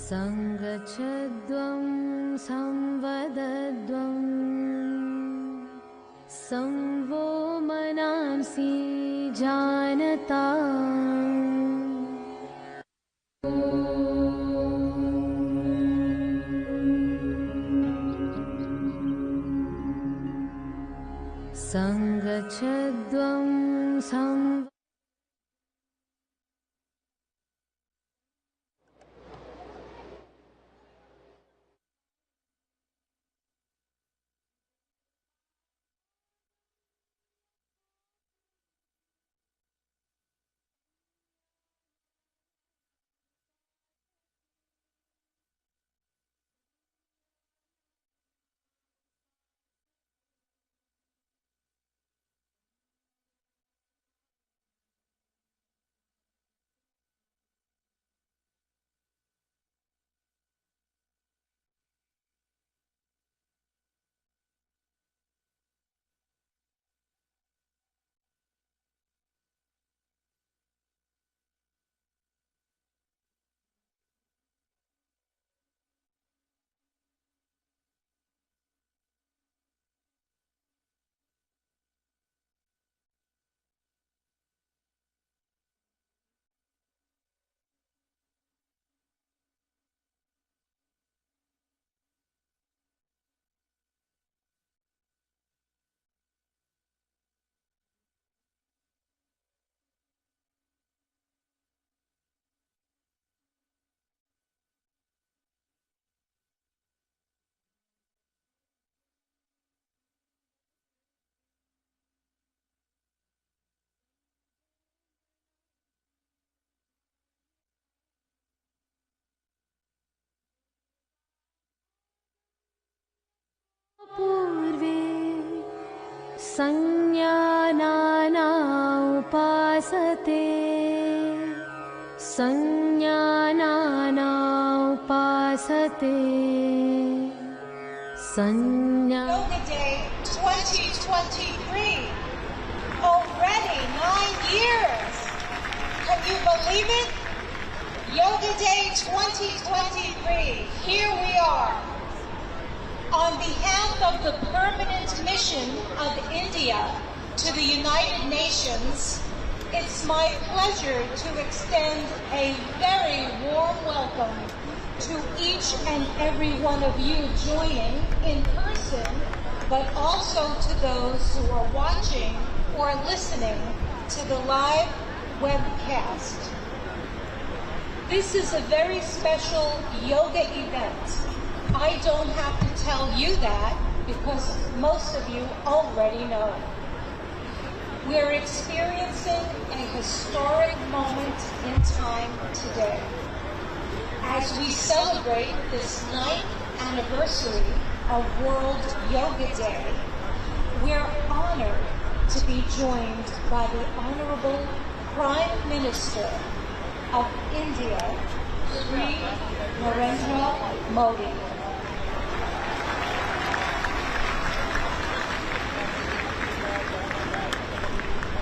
संगच्छध्वं संवदध्वं संवो मनांसि जानता संगच्छध्वं संव पूर्वे संज्ञानाना उपासते संज्ञानाना उपासते संज्ञा Yoga Day 2023. Already 9 years. Can you believe it? Yoga Day 2023. Here we are. On behalf of the permanent mission of India to the United Nations, it's my pleasure to extend a very warm welcome to each and every one of you joining in person, but also to those who are watching or listening to the live webcast. This is a very special yoga event. I don't have to tell you that because most of you already know. We're experiencing a historic moment in time today. As we celebrate this 9th anniversary of World Yoga Day, we're honored to be joined by the Honorable Prime Minister of India, Shri Narendra Modi.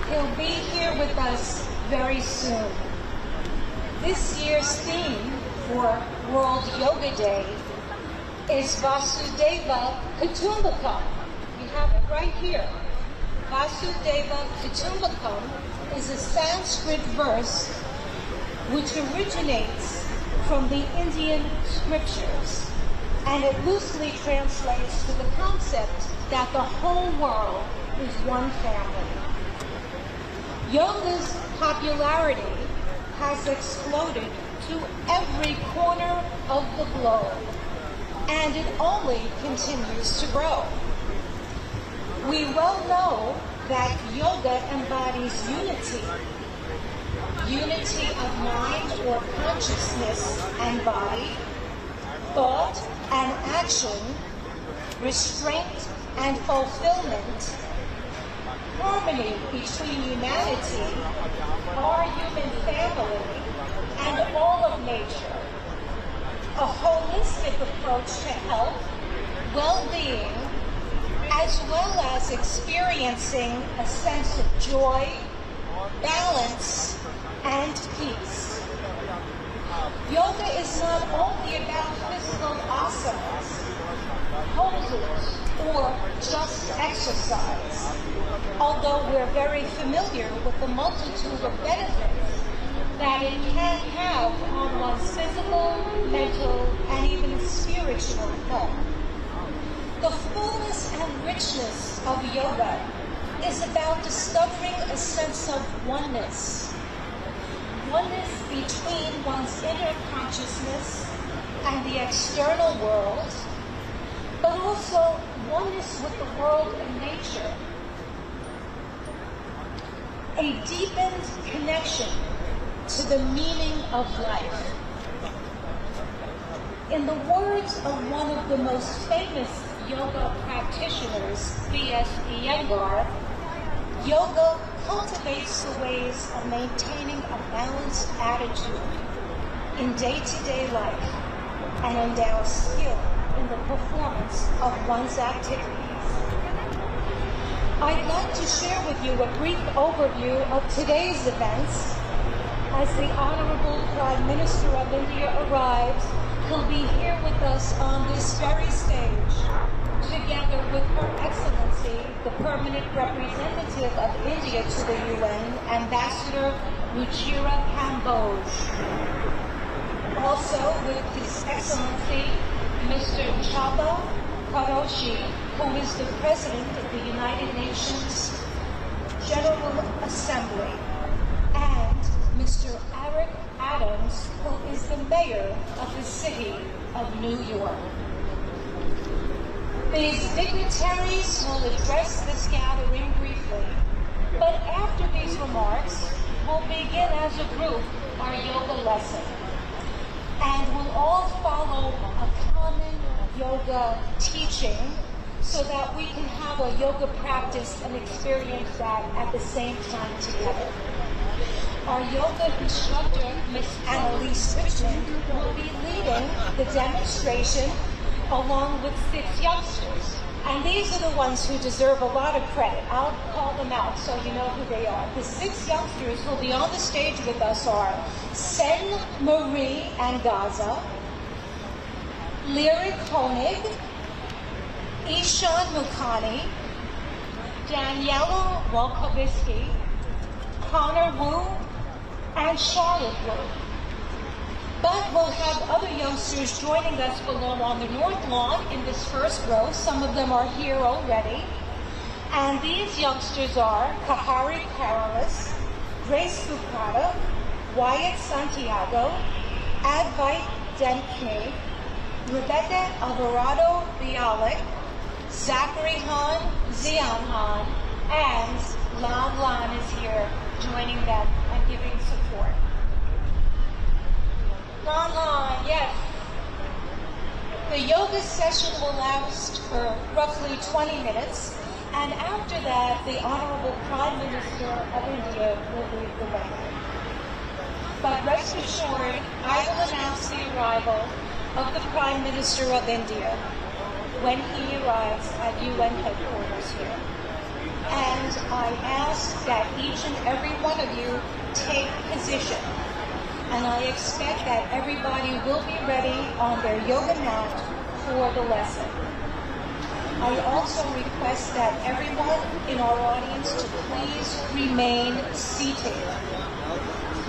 He'll be here with us very soon. This year's theme for World Yoga Day is Vasudeva Kutumbakam. We have it right here. Vasudeva Kutumbakam is a Sanskrit verse which originates from the Indian scriptures, and it loosely translates to the concept that the whole world is one family. Yoga's popularity has exploded to every corner of the globe, and it only continues to grow. We well know that yoga embodies unity of mind or consciousness and body, thought and action, restraint and fulfillment, harmony between humanity, our human family, and all of nature, a holistic approach to health, well-being, as well as experiencing a sense of joy, balance, and peace. Yoga is not only about physical asanas, poses, or just exercise, although we're very familiar with the multitude of benefits that it can have on one's physical, mental, and even spiritual health. The fullness and richness of yoga is about discovering a sense of oneness. Oneness between one's inner consciousness and the external world, but also oneness with the world and nature. A deepened connection to the meaning of life. In the words of one of the most famous yoga practitioners, B.S. Iyengar, yoga cultivates the ways of maintaining a balanced attitude in day-to-day life and endows skill in the performance of one's activities. I'd like to share with you a brief overview of today's events. As the Honorable Prime Minister of India arrives, he'll be here with us on this very stage, together with Her Excellency, the Permanent Representative of India to the UN, Ambassador Ruchira Kamboj. Also with His Excellency, Mr. Chaba Karosi, who is the President of the United Nations General Assembly, and Mr. Eric Adams, who is the Mayor of the city of New York. These dignitaries will address this gathering briefly, but after these remarks, we'll begin as a group our yoga lesson, and we'll all follow a common yoga teaching so that we can have a yoga practice and experience that at the same time together. Our yoga instructor, Ms. Annalise Richmond, will be leading the demonstration along with 6 youngsters. And these are the ones who deserve a lot of credit. I'll call them out so you know who they are. The 6 youngsters who will be on the stage with us are Sen Marie Angaza, Lyric Honig, Ishan Mukhani, Daniela Wolkowski, Connor Wu, and Charlotte Wu. But we'll have other youngsters joining us below on the north lawn in this first row. Some of them are here already. And these youngsters are Kahari Paralis, Grace Fukada, Wyatt Santiago, Advait Denkne, Rebecca Alvarado Bialik, Zachary Han, Zian Han, and Lan Lan is here joining them and giving support. Lan Lan, yes. The yoga session will last for roughly 20 minutes, and after that, the Honorable Prime Minister of India will lead the way. But rest assured, I will announce the arrival of the Prime Minister of India when he arrives at UN headquarters here. And I ask that each and every one of you take position. And I expect that everybody will be ready on their yoga mat for the lesson. I also request that everyone in our audience to please remain seated.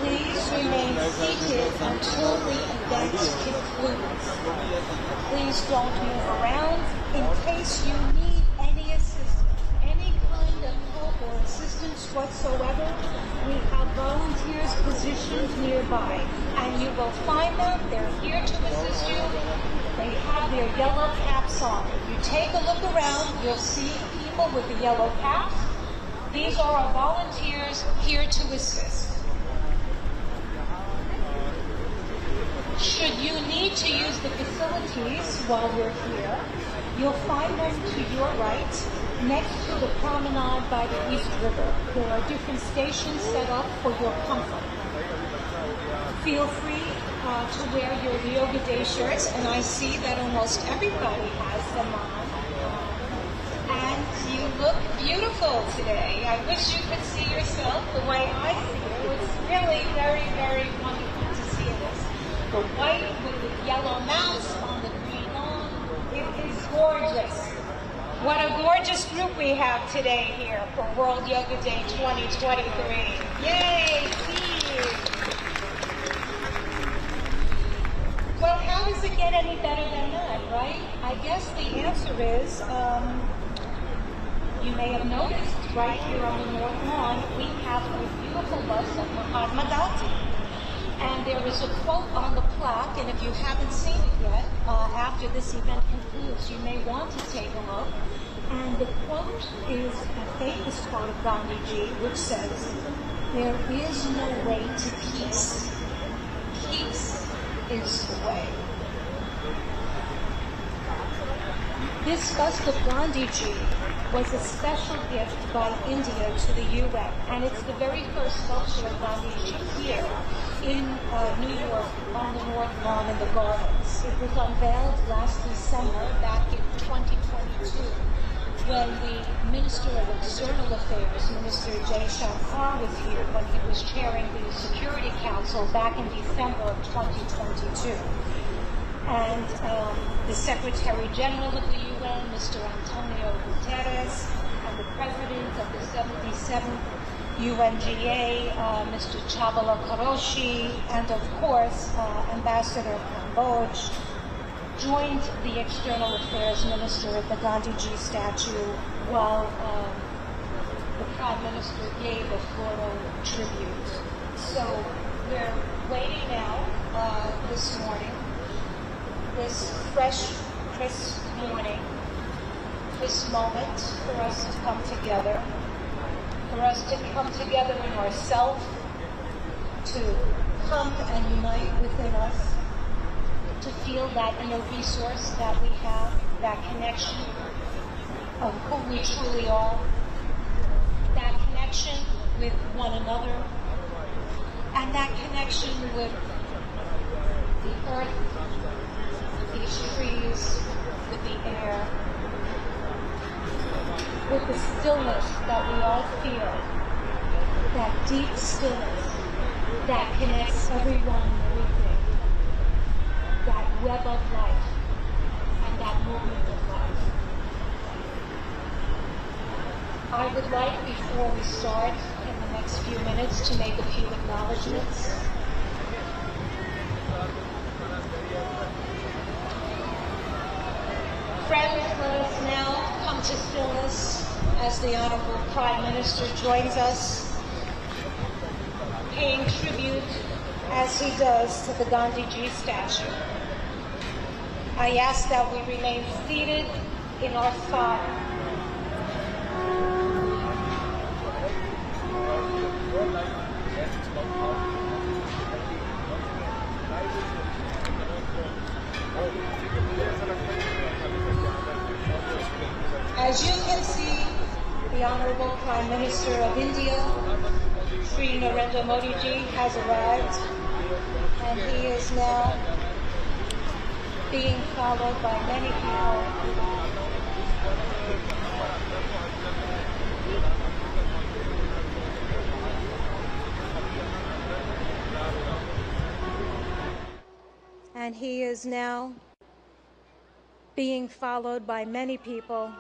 Please remain seated until the event concludes. Please don't move around in case you need any assistance, any kind of help or assistance whatsoever. We have volunteers positioned nearby, and you will find them. They're here to assist you. They have their yellow caps on. If you take a look around, you'll see people with the yellow caps. These are our volunteers here to assist. Should you need to use the facilities while we're here, you'll find them to your right, next to the promenade by the East River. There are different stations set up for your comfort. Feel free to wear your Yoga Day shirts, and I see that almost everybody has them on. And you look beautiful today. I wish you could see yourself the way I see you. It's really very, very wonderful to see this. The white with the yellow mouse on the green lawn. It is gorgeous. What a gorgeous group we have today here for World Yoga Day 2023. Yay, Steve! Well, how does it get any better than that, right? I guess the answer is, you may have noticed right here on the North Lawn, we have a beautiful bust of Mahatma Gandhi. And there is a quote on the plaque, and if you haven't seen it yet, after this event concludes, you may want to take a look. And the quote is a famous quote of Gandhiji, which says, "There is no way to peace. Peace is the way." This bust of Gandhiji was a special gift by India to the UN, and it's the very first sculpture of Gandhiji here in New York on the North Lawn in the Gardens. It was unveiled last December, back in 2022, when the Minister of External Affairs, Minister Jaishankar, was here when he was chairing the Security Council back in December of 2022. And the Secretary General of the UN, Mr. Antonio Guterres, and the President of the 77th UNGA, Mr. Karosi, and of course, Ambassador Kambodge, joined the External Affairs Minister at the Gandhiji statue while the Prime Minister gave a floral tribute. So we're waiting now this morning, this fresh, crisp morning, this moment for us to come together, in ourselves, to come and unite within us, to feel that inner resource that we have, that connection of who we truly are, that connection with one another, and that connection with the earth, these trees, with the air, with the stillness that we all feel, that deep stillness that connects everyone and everything, that web of life and that movement of life. I would like, before we start in the next few minutes, to make a few acknowledgments. Friends, let us now come to stillness as the Honorable Prime Minister joins us, paying tribute, as he does, to the Gandhiji statue. I ask that we remain seated in our spot. As you can see, the Honorable Prime Minister of India, Shri Narendra Modi ji, has arrived, and he is now being followed by many people. And he is now being followed by many people.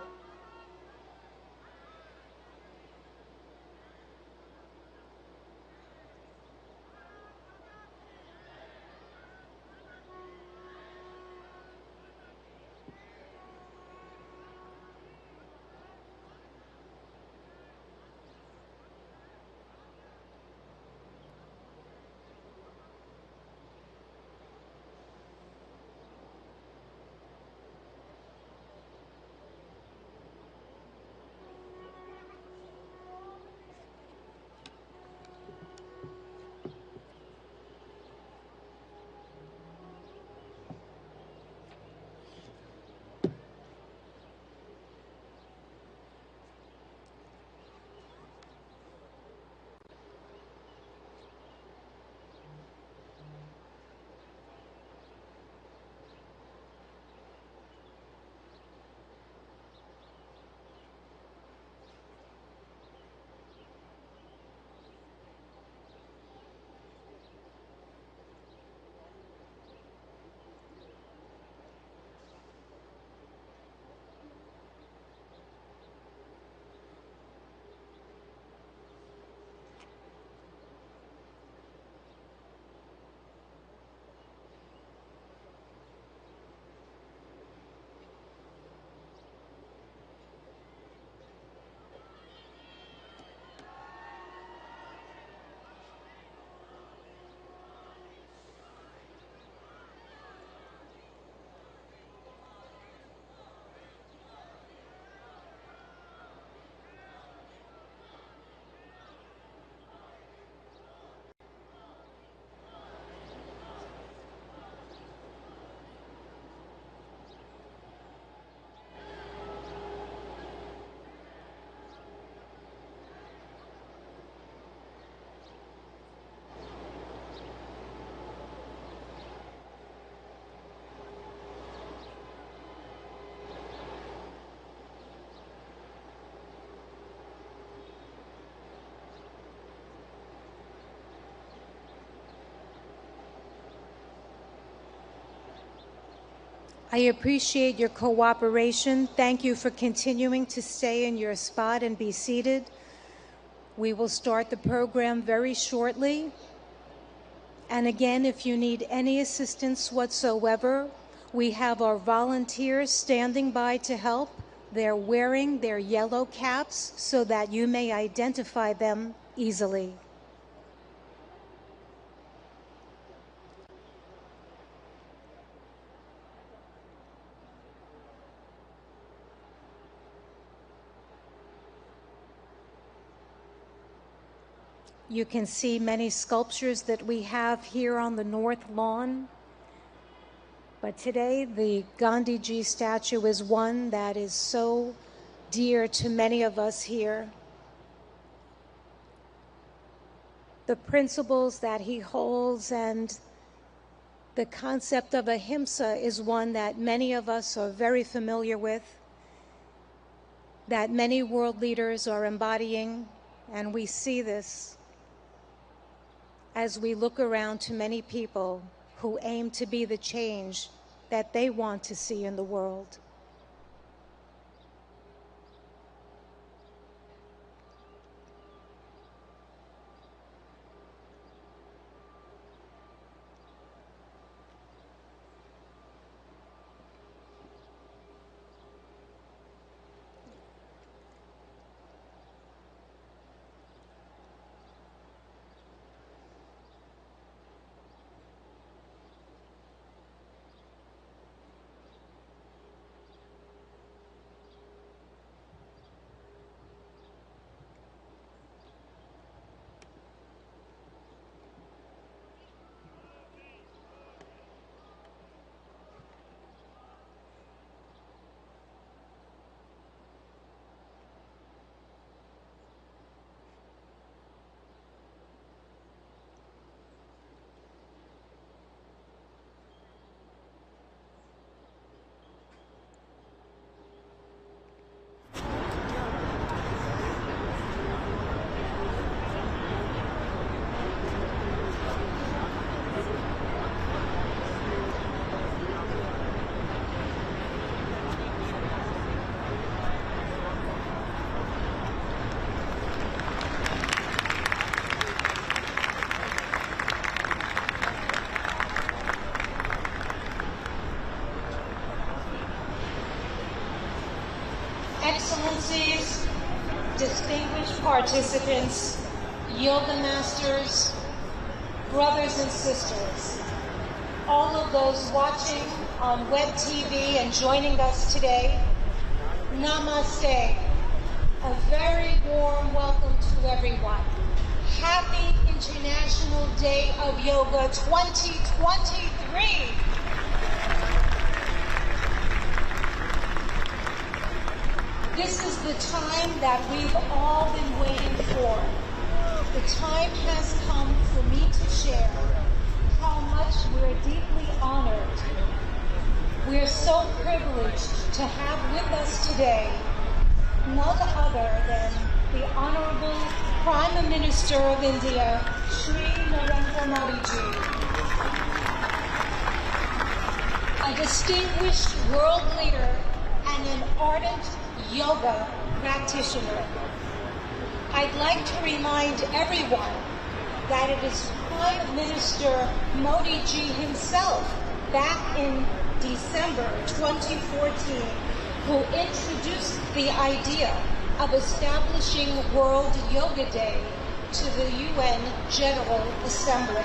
I appreciate your cooperation. Thank you for continuing to stay in your spot and be seated. We will start the program very shortly. And again, if you need any assistance whatsoever, we have our volunteers standing by to help. They're wearing their yellow caps so that you may identify them easily. You can see many sculptures that we have here on the North Lawn. But today, the Gandhiji statue is one that is so dear to many of us here. The principles that he holds and the concept of ahimsa is one that many of us are very familiar with, that many world leaders are embodying, and we see this as we look around to many people who aim to be the change that they want to see in the world. Excellencies, distinguished participants, yoga masters, brothers and sisters, all of those watching on web TV and joining us today, namaste. A very warm welcome to everyone. Happy International Day of Yoga 2023. This is the time that we've all been waiting for. The time has come for me to share how much we're deeply honored. We're so privileged to have with us today none other than the Honorable Prime Minister of India, Shri Narendra Modi ji, a distinguished world leader and an ardent yoga practitioner. I'd like to remind everyone that it is Prime Minister Modi ji himself back in December 2014 who introduced the idea of establishing World Yoga Day to the UN General Assembly.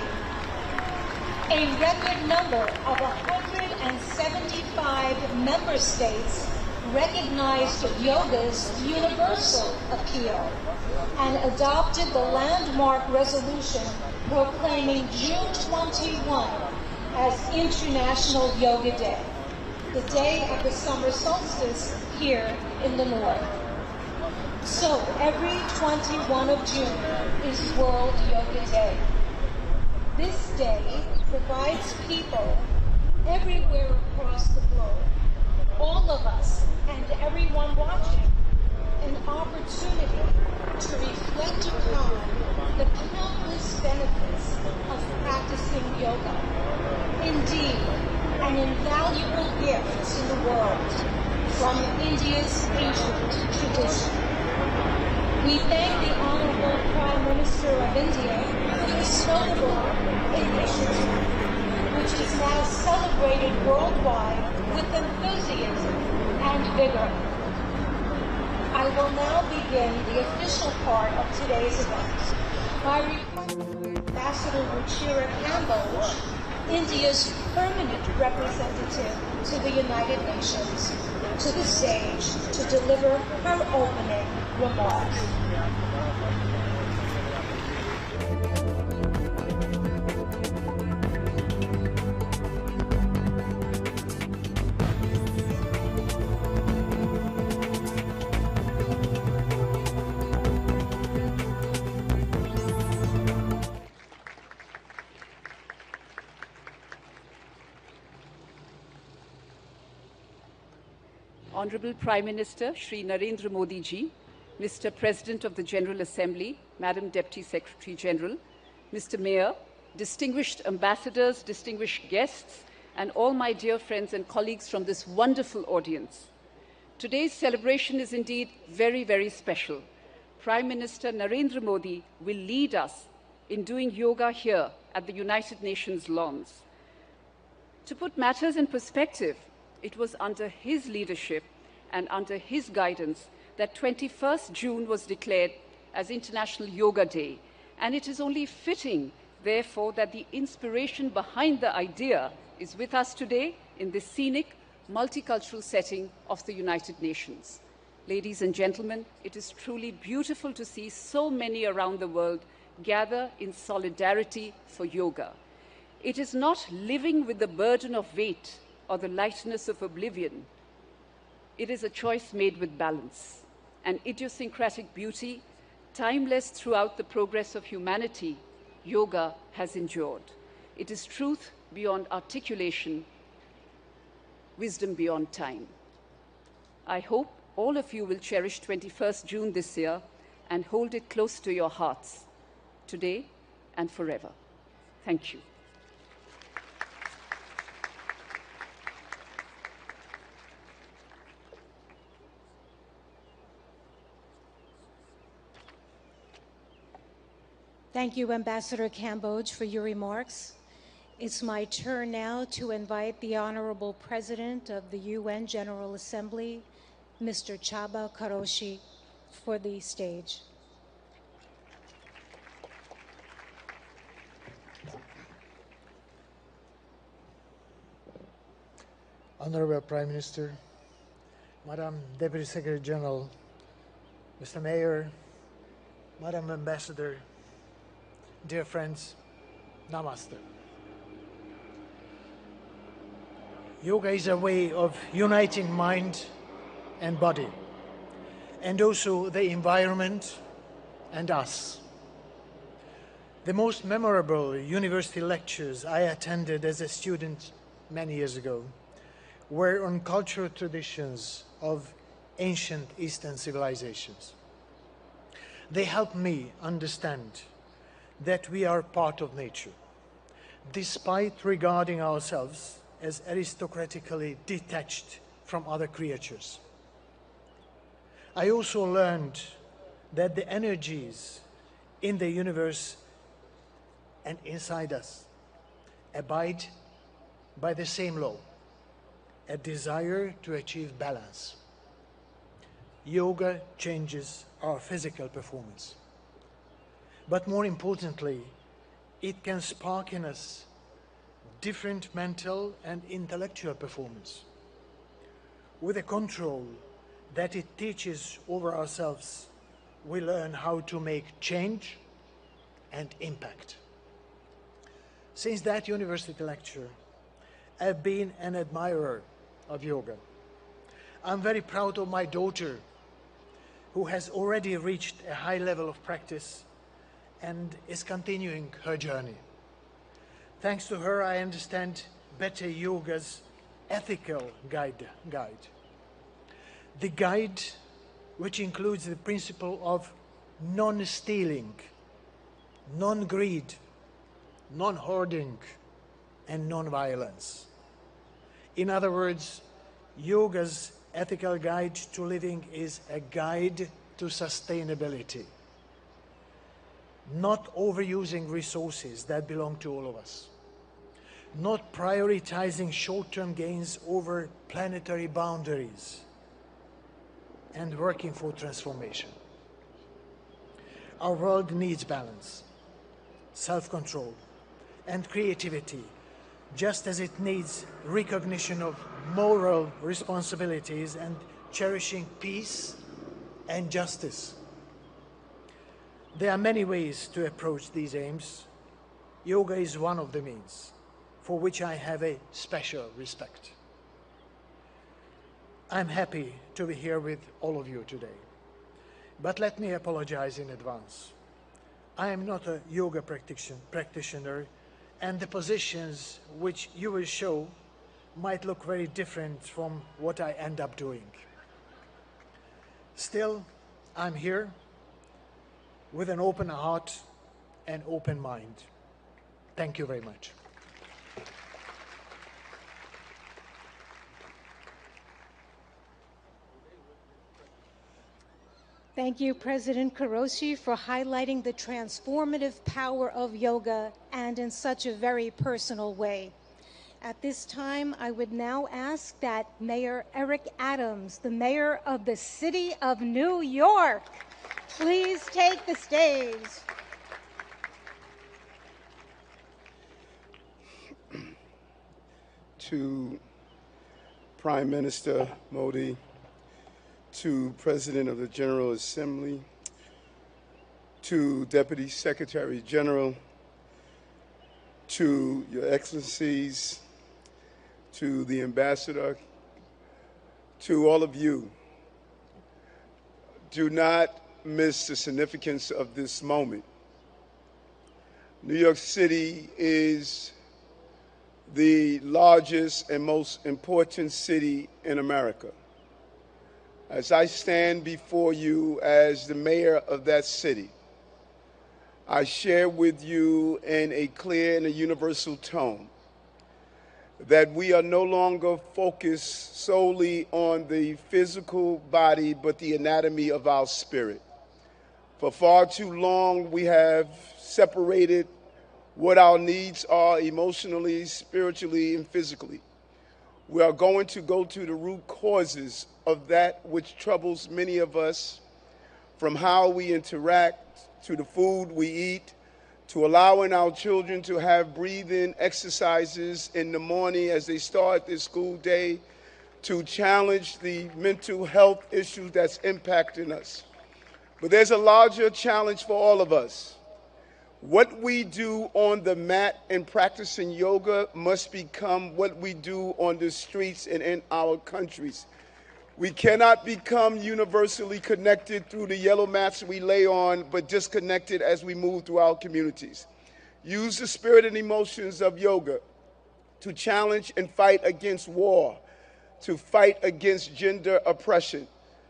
A record number of 175 member states recognized yoga's universal appeal and adopted the landmark resolution proclaiming June 21 as International Yoga Day, the day of the summer solstice here in the north. So every 21 of June is World Yoga Day. This day provides people everywhere across the globe, all of us and everyone watching, an opportunity to reflect upon the countless benefits of practicing yoga. Indeed, an invaluable gift to the world from India's ancient tradition. We thank the Honorable Prime Minister of India for this notable initiative, which is now celebrated worldwide with enthusiasm and vigor. I will now begin the official part of today's event by requesting Ambassador Ruchira Kamboj, India's permanent representative to the United Nations, to the stage to deliver her opening remarks. Honorable Prime Minister Shri Narendra Modi ji, Mr. President of the General Assembly, Madam Deputy Secretary General, Mr. Mayor, distinguished ambassadors, distinguished guests, and all my dear friends and colleagues from this wonderful audience. Today's celebration is indeed very, very special. Prime Minister Narendra Modi will lead us in doing yoga here at the United Nations lawns. To put matters in perspective, it was under his leadership and under his guidance that 21st June was declared as International Yoga Day. And it is only fitting, therefore, that the inspiration behind the idea is with us today in this scenic, multicultural setting of the United Nations. Ladies and gentlemen, it is truly beautiful to see so many around the world gather in solidarity for yoga. It is not living with the burden of weight or the lightness of oblivion. It is a choice made with balance, an idiosyncratic beauty, timeless throughout the progress of humanity. Yoga has endured. It is truth beyond articulation, wisdom beyond time. I hope all of you will cherish 21st June this year and hold it close to your hearts, today and forever. Thank you. Thank you, Ambassador Kamboj, for your remarks. It's my turn now to invite the Honorable President of the UN General Assembly, Mr. Csaba Karosi, for the stage. Honorable Prime Minister, Madam Deputy Secretary General, Mr. Mayor, Madam Ambassador, dear friends, Namaste. Yoga is a way of uniting mind and body, and also the environment and us. The most memorable university lectures I attended as a student many years ago were on cultural traditions of ancient Eastern civilizations. They helped me understand that we are part of nature, despite regarding ourselves as aristocratically detached from other creatures. I also learned that the energies in the universe and inside us abide by the same law, a desire to achieve balance. Yoga changes our physical performance. But more importantly, it can spark in us different mental and intellectual performance. With the control that it teaches over ourselves, we learn how to make change and impact. Since that university lecture, I've been an admirer of yoga. I'm very proud of my daughter, who has already reached a high level of practice and is continuing her journey. Thanks to her, I understand better yoga's ethical guide. The guide, which includes the principle of non-stealing, non-greed, non-hoarding, and non-violence. In other words, yoga's ethical guide to living is a guide to sustainability, not overusing resources that belong to all of us, not prioritizing short-term gains over planetary boundaries, and working for transformation. Our world needs balance, self-control, and creativity, just as it needs recognition of moral responsibilities and cherishing peace and justice. There are many ways to approach these aims. Yoga is one of the means, for which I have a special respect. I'm happy to be here with all of you today, but let me apologize in advance. I am not a yoga practitioner, and the positions which you will show might look very different from what I end up doing. Still, I'm here with an open heart and open mind. Thank you very much. Thank you, President Karosi, for highlighting the transformative power of yoga and in such a very personal way. At this time, I would now ask that Mayor Eric Adams, the mayor of the city of New York, please take the stage. To Prime Minister Modi, to President of the General Assembly, to Deputy Secretary General, to Your Excellencies, to the Ambassador, to all of you, do not miss the significance of this moment. New York City is the largest and most important city in America. As I stand before you as the mayor of that city, I share with you in a clear and a universal tone that we are no longer focused solely on the physical body, but the anatomy of our spirit. For far too long, we have separated what our needs are emotionally, spiritually, and physically. We are going to go to the root causes of that which troubles many of us, from how we interact, to the food we eat, to allowing our children to have breathing exercises in the morning as they start their school day, to challenge the mental health issues that's impacting us. But there's a larger challenge for all of us. What we do on the mat in practicing yoga must become what we do on the streets and in our countries. We cannot become universally connected through the yellow mats we lay on, but disconnected as we move through our communities. Use the spirit and emotions of yoga to challenge and fight against war, to fight against gender oppression,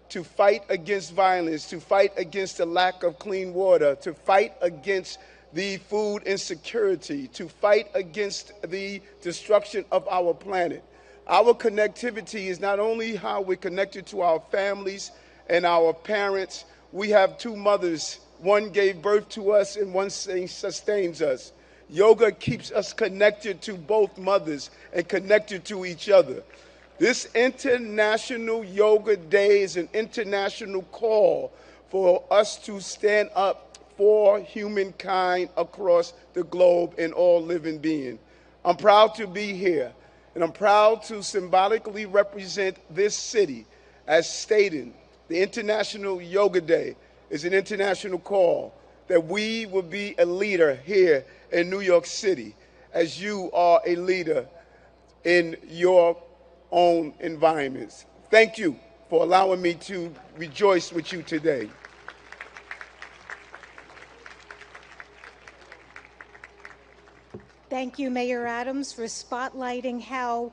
to fight against violence, to fight against the lack of clean water, to fight against the food insecurity, to fight against the destruction of our planet. Our connectivity is not only how we're connected to our families and our parents. We have two mothers. One gave birth to us and one sustains us. Yoga keeps us connected to both mothers and connected to each other. This International Yoga Day is an international call for us to stand up for humankind across the globe and all living beings. I'm proud to be here, and I'm proud to symbolically represent this city as stating the International Yoga Day is an international call that we will be a leader here in New York City as you are a leader in your own environments. Thank you for allowing me to rejoice with you today. Thank you, Mayor Adams, for spotlighting how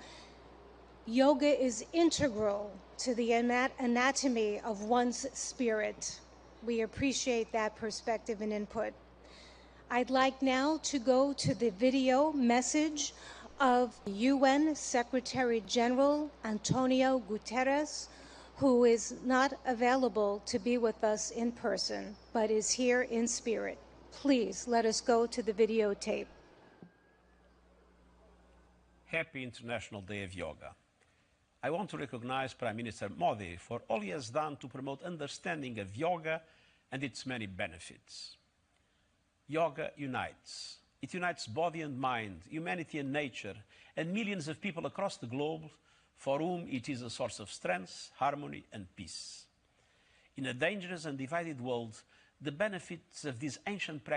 yoga is integral to the anatomy of one's spirit. We appreciate that perspective and input. I'd like now to go to the video message of UN Secretary General Antonio Guterres, who is not available to be with us in person, but is here in spirit. Please let us go to the videotape. Happy International Day of Yoga. I want to recognize Prime Minister Modi for all he has done to promote understanding of yoga and its many benefits. Yoga unites. It unites body and mind, humanity and nature, and millions of people across the globe for whom it is a source of strength, harmony, and peace. In a dangerous and divided world, the benefits of this ancient practice